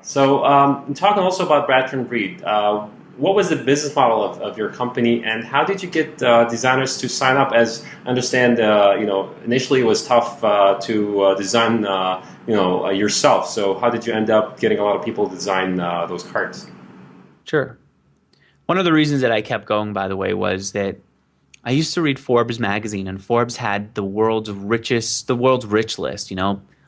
So, talking also about Bradford Reed, what was the business model of your company, and how did you get designers to sign up? As I understand, initially it was tough to design, yourself. So, how did you end up getting a lot of people to design those cards? Sure. One of the reasons that I kept going, by the way, was that I used to read Forbes magazine, and Forbes had the world's rich list,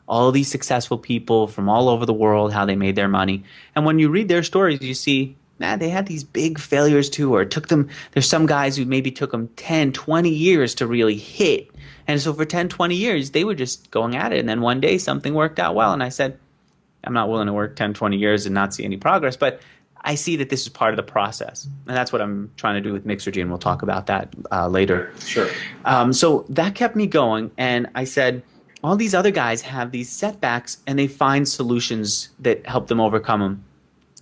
all these successful people from all over the world, how they made their money. And when you read their stories, you see, man, they had these big failures too, or there's some guys who maybe took them 10, 20 years to really hit. And so for 10, 20 years, they were just going at it. And then one day something worked out well. And I said, I'm not willing to work 10, 20 years and not see any progress, but I see that this is part of the process. And that's what I'm trying to do with Mixergy, and we'll talk about that later. Sure. So that kept me going, and I said, all these other guys have these setbacks, and they find solutions that help them overcome them.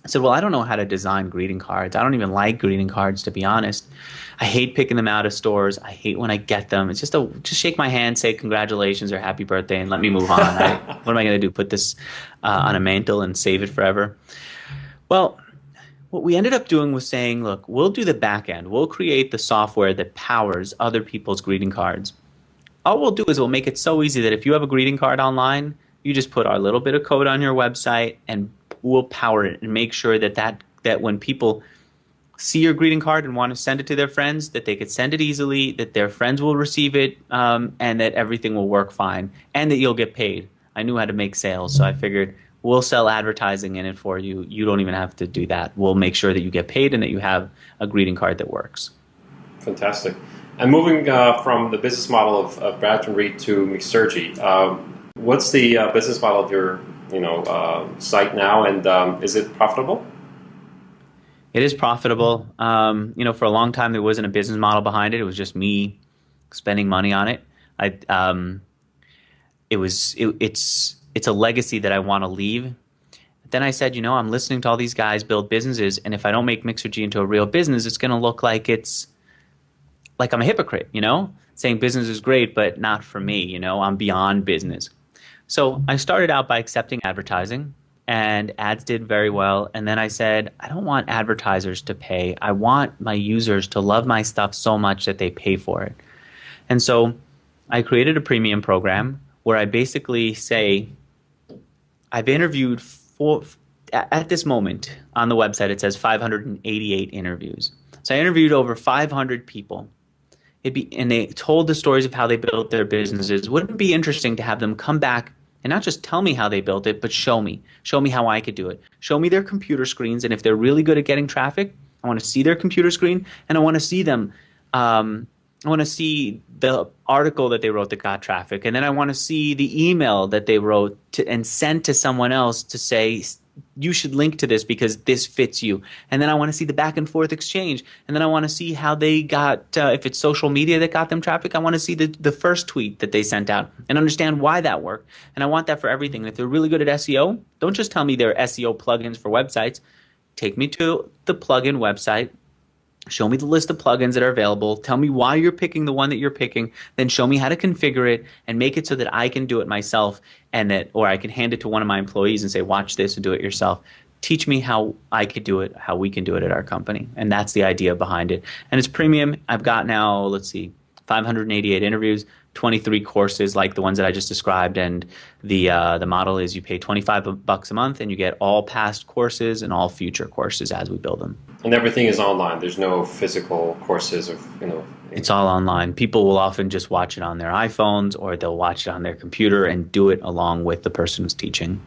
I said, well, I don't know how to design greeting cards. I don't even like greeting cards, to be honest. I hate picking them out of stores. I hate when I get them. It's just shake my hand, say congratulations or happy birthday, and let me move on. What am I going to do, put this on a mantle and save it forever? Well, what we ended up doing was saying, look, we'll do the back end. We'll create the software that powers other people's greeting cards. All we'll do is we'll make it so easy that if you have a greeting card online, you just put our little bit of code on your website and we'll power it and make sure that when people see your greeting card and want to send it to their friends, that they could send it easily, that their friends will receive it, and that everything will work fine, and that you'll get paid. I knew how to make sales, so I figured we'll sell advertising in it for you. You don't even have to do that. We'll make sure that you get paid and that you have a greeting card that works. Fantastic. And moving from the business model of Bradford Reed to Mixergy, what's the business model of your site now, and is it profitable? It is profitable. For a long time there wasn't a business model behind it. It was just me spending money on it. It's a legacy that I want to leave. Then I said, I'm listening to all these guys build businesses, and if I don't make Mixergy into a real business, it's going to look like I'm a hypocrite, saying business is great, but not for me, I'm beyond business. So I started out by accepting advertising, and ads did very well. And then I said, I don't want advertisers to pay. I want my users to love my stuff so much that they pay for it. And so I created a premium program where I basically say, I've interviewed at this moment on the website, it says 588 interviews. So I interviewed over 500 people. And they told the stories of how they built their businesses. Wouldn't it be interesting to have them come back and not just tell me how they built it, but show me how I could do it. Show me their computer screens, and if they're really good at getting traffic, I want to see their computer screen, and I want to see them. I want to see the article that they wrote that got traffic, and then I want to see the email that they wrote and sent to someone else to say, you should link to this because this fits you. And then I want to see the back and forth exchange. And then I want to see how they got, if it's social media that got them traffic, I want to see the first tweet that they sent out and understand why that worked. And I want that for everything. And if they're really good at SEO, don't just tell me they're SEO plugins for websites. Take me to the plugin website. Show me the list of plugins that are available. Tell me why you're picking the one that you're picking. Then show me how to configure it and make it so that I can do it myself, or I can hand it to one of my employees and say, watch this and do it yourself. Teach me how I could do it, how we can do it at our company. And that's the idea behind it. And it's premium. I've got now, 588 interviews, 23 courses like the ones that I just described, and the model is you pay $25 a month and you get all past courses and all future courses as we build them. And everything is online. There's no physical courses It's all online. People will often just watch it on their iPhones, or they'll watch it on their computer and do it along with the person who's teaching.